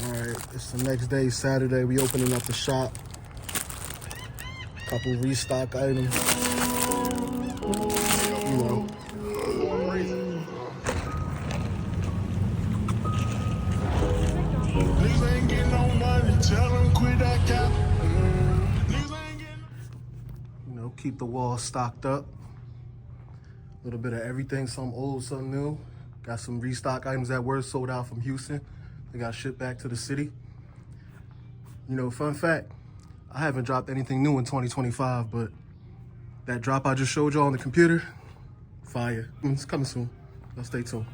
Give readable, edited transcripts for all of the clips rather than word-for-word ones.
All right, it's the next day, Saturday. We opening up the shop. Couple restock items. You know. Niggas ain't getting no money, tell them quit that cap. You know, keep the walls stocked up. A little bit of everything, some old, some new. Got some restock items that were sold out from Houston. They got shipped back to the city. You know, fun fact, I haven't dropped anything new in 2025, but that drop I just showed y'all on the computer, fire. It's coming soon. Y'all stay tuned.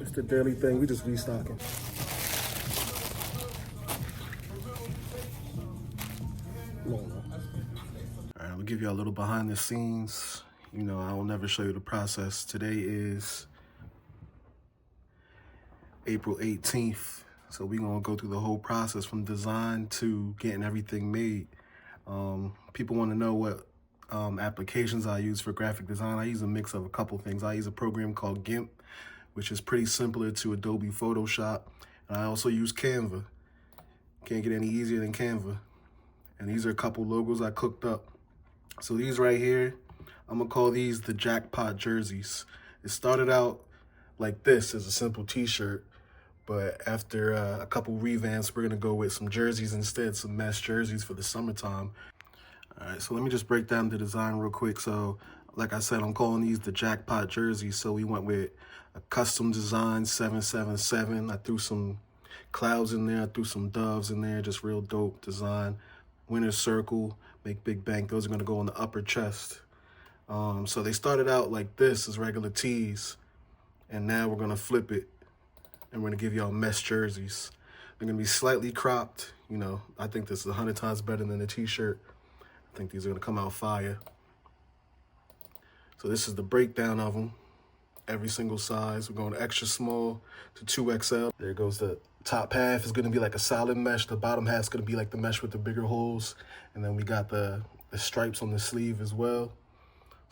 It's the daily thing, we just restocking. All right, I'll give you a little behind the scenes. You know, I will never show you the process. Today is April 18th. So we're gonna go through the whole process from design to getting everything made. People wanna know what applications I use for graphic design. I use a mix of a couple things. I use a program called GIMP, which is pretty similar to Adobe Photoshop. And I also use Canva. Can't get any easier than Canva. And these are a couple logos I cooked up. So these right here, I'm gonna call these the jackpot jerseys. It started out like this as a simple t-shirt, but after a couple revamps, we're gonna go with some jerseys instead, some mesh jerseys for the summertime. All right, so let me just break down the design real quick. So like I said, I'm calling these the jackpot jerseys. So we went with a custom design 777. I threw some clouds in there, I threw some doves in there, just real dope design. Winner's circle, MakeBigBank, those are gonna go on the upper chest. So they started out like this as regular tees, and now we're gonna flip it, and we're gonna give y'all mesh jerseys. They're gonna be slightly cropped. You know, I think this is 100 times better than a t-shirt. I think these are gonna come out fire. So this is the breakdown of them. Every single size. We're going extra small to 2XL. There goes the top half is gonna be like a solid mesh. The bottom half is gonna be like the mesh with the bigger holes. And then we got the stripes on the sleeve as well.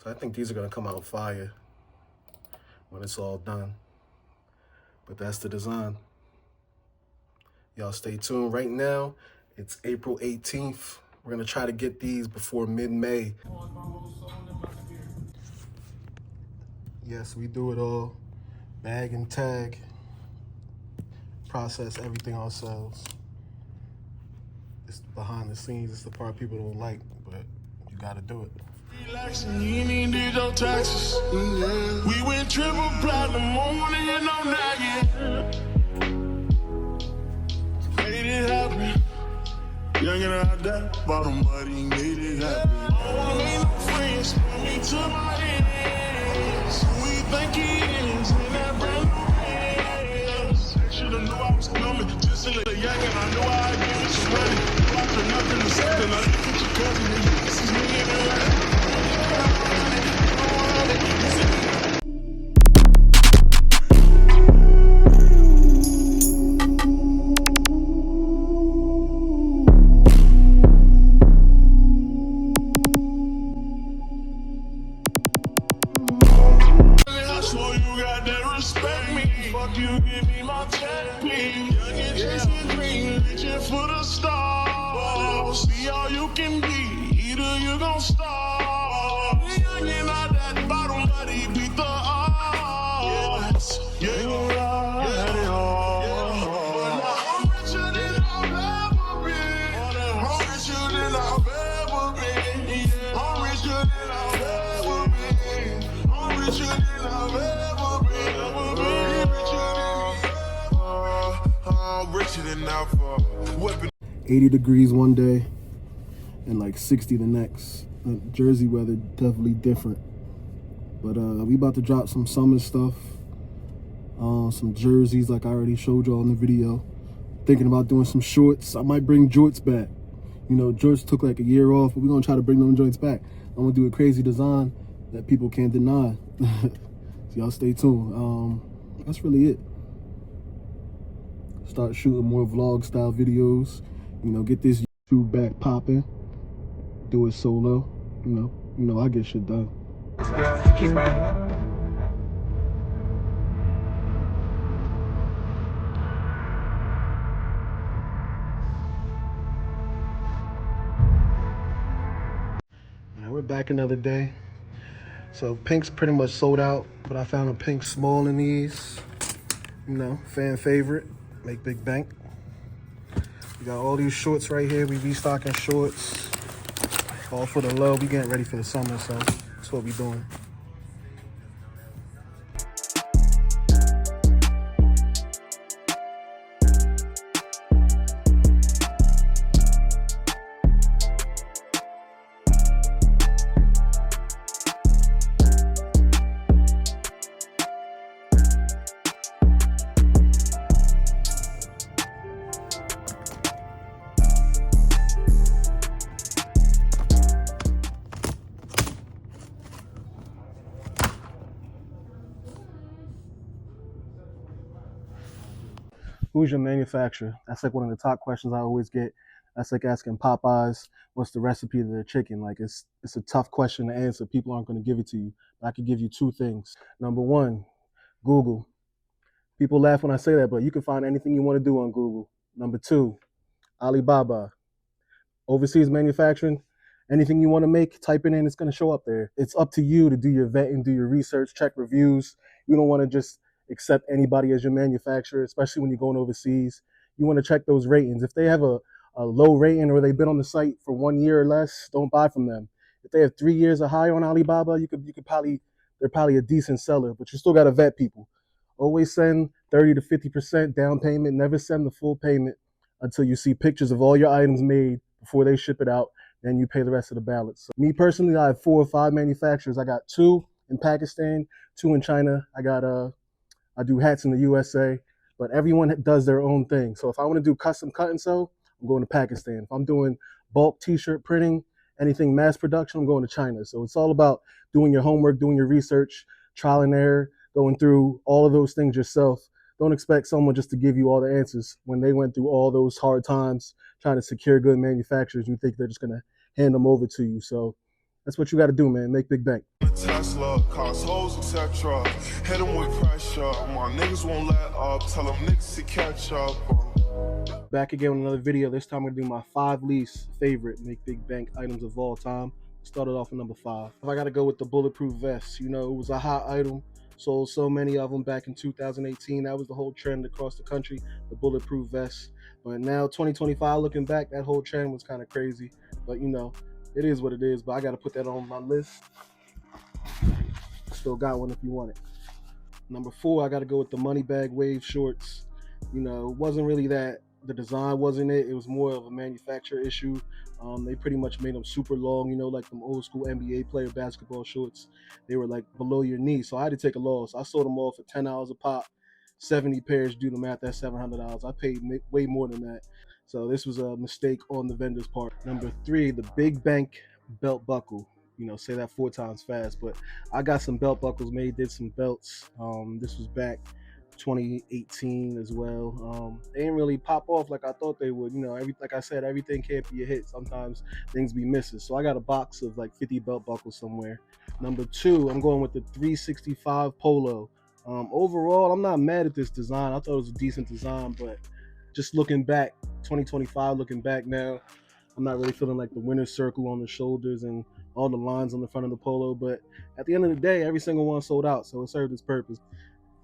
So I think these are gonna come out fire when it's all done. But that's the design. Y'all stay tuned. Right now, it's April 18th. We're gonna try to get these before mid-May. Yes, we do it all. Bag and tag. Process everything ourselves. It's behind the scenes. It's the part people don't like, but you gotta do it. Relaxing, you ain't did your taxes. We went triple platinum on it, no nagging. Made it happen. Young and out there, bottom buddy, made it happen. I don't wanna make no friends, put me to my hands. We think he is in that brand new hands. Should've knew I was coming, just a little young and I know I'd give it some money. After nothing to something, I look at your cousin and this is me in the life. You give me my check, please. Young and chasing dreams, reaching for the stars. See all you can be, either you gon' starve. Young and out that bottom, buddy, beat the odds. Yeah, you gon' ride it hard. But now I'm richer than I've ever been. I'm richer than I've ever been. Yeah, I'm richer than I've ever been. I'm richer than I've ever been. Richer than I've 80 degrees one day and like 60 the next. Jersey weather definitely different. But we about to drop some summer stuff. Some jerseys like I already showed y'all in the video. Thinking about doing some shorts. I might bring jorts back. You know, jorts took like a year off, but we're gonna try to bring them joints back. I'm gonna do a crazy design that people can't deny. So y'all stay tuned. That's really it. Start shooting more vlog style videos. You know, get this YouTube back popping. Do it solo. You know, I get shit done. Keep running. Now we're back another day. So pink's pretty much sold out, but I found a pink small in these. You know, fan favorite, Make Big Bank. We got all these shorts right here. We restocking shorts. All for the low. We getting ready for the summer, so that's what we doing. Who's your manufacturer? That's like one of the top questions I always get. That's like asking Popeyes, what's the recipe to their chicken? Like it's a tough question to answer. People aren't going to give it to you. But I could give you two things. Number one, Google. People laugh when I say that, but you can find anything you want to do on Google. Number two, Alibaba. Overseas manufacturing, anything you want to make, type it in, it's going to show up there. It's up to you to do your vetting, do your research, check reviews. You don't want to just accept anybody as your manufacturer, especially when you're going overseas. You want to check those ratings. If they have a low rating or they've been on the site for 1 year or less, don't buy from them. If they have 3 years or higher on Alibaba, you could probably, they're probably a decent seller, but you still got to vet people. Always send 30 to 50% down payment. Never send the full payment until you see pictures of all your items made before they ship it out. Then you pay the rest of the balance. So me personally, I have 4 or 5 manufacturers. I got 2 in Pakistan, 2 in China. I do hats in the USA, but everyone does their own thing. So if I want to do custom cut and sew, I'm going to Pakistan. If I'm doing bulk t-shirt printing, anything mass production, I'm going to China. So it's all about doing your homework, doing your research, trial and error, going through all of those things yourself. Don't expect someone just to give you all the answers when they went through all those hard times trying to secure good manufacturers. You think they're just going to hand them over to you. So that's what you got to do, man. Make big bank. Tesla, cars, hoes, etc. Hit them with pressure. My niggas won't let up. Tell them niggas to catch up. Back again with another video. This time I'm going to do my 5 least favorite Make Big Bank items of all time. Started off with number 5. I got to go with the bulletproof vest. You know, it was a hot item. Sold so many of them back in 2018. That was the whole trend across the country, the bulletproof vest. But now 2025, looking back, that whole trend was kind of crazy. But you know, it is what it is. But I got to put that on my list. Still got one if you want it. Number 4, I got to go with the money bag wave shorts. You know, it wasn't really that, the design wasn't it. It was more of a manufacturer issue. They pretty much made them super long, you know, like them old school NBA player basketball shorts. They were like below your knee. So I had to take a loss. I sold them all for $10 a pop, 70 pairs, do the math, that's $700. I paid way more than that. So this was a mistake on the vendor's part. Number 3, the Big Bank belt buckle. You know, say that 4 times fast, but I got some belt buckles made, did some belts. This was back 2018 as well. They didn't really pop off like I thought they would. You know, like I said, everything can't be a hit. Sometimes things be misses. So I got a box of like 50 belt buckles somewhere. Number 2, I'm going with the 365 polo. Overall, I'm not mad at this design. I thought it was a decent design, but just looking back, 2025, looking back now, I'm not really feeling like the winner's circle on the shoulders and all the lines on the front of the polo. But at the end of the day, every single one sold out, so it served its purpose.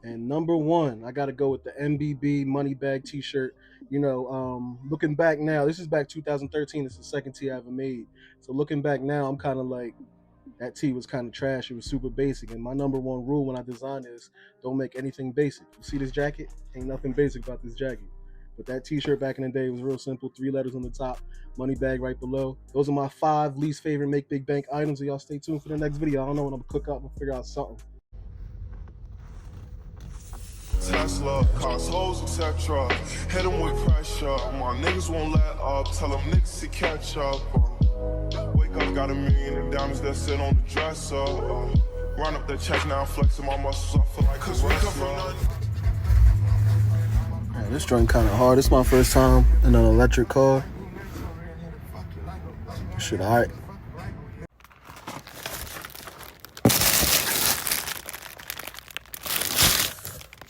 And number 1, I got to go with the MBB money bag t-shirt. You know, looking back now, this is back 2013. It's the second tee I ever made. So looking back now, I'm kind of like, that tee was kind of trash. It was super basic. And my number 1 rule when I design is don't make anything basic. You see this jacket? Ain't nothing basic about this jacket. But that t-shirt back in the day was real simple. 3 letters on the top, money bag right below. Those are my 5 least favorite Make Big Bank items. So y'all stay tuned for the next video. I don't know when I'm gonna cook up and figure out something. Tesla, cars, hoes, etc. Hit them with pressure. My niggas won't let up. Tell them niggas to catch up. Wake up, got $1 million in diamonds that sit on the dresser. Run up the check now, flexing my muscles. I feel like cause we come from nothing. Man, this joint kind of hard. It's my first time in an electric car. Shit, alright.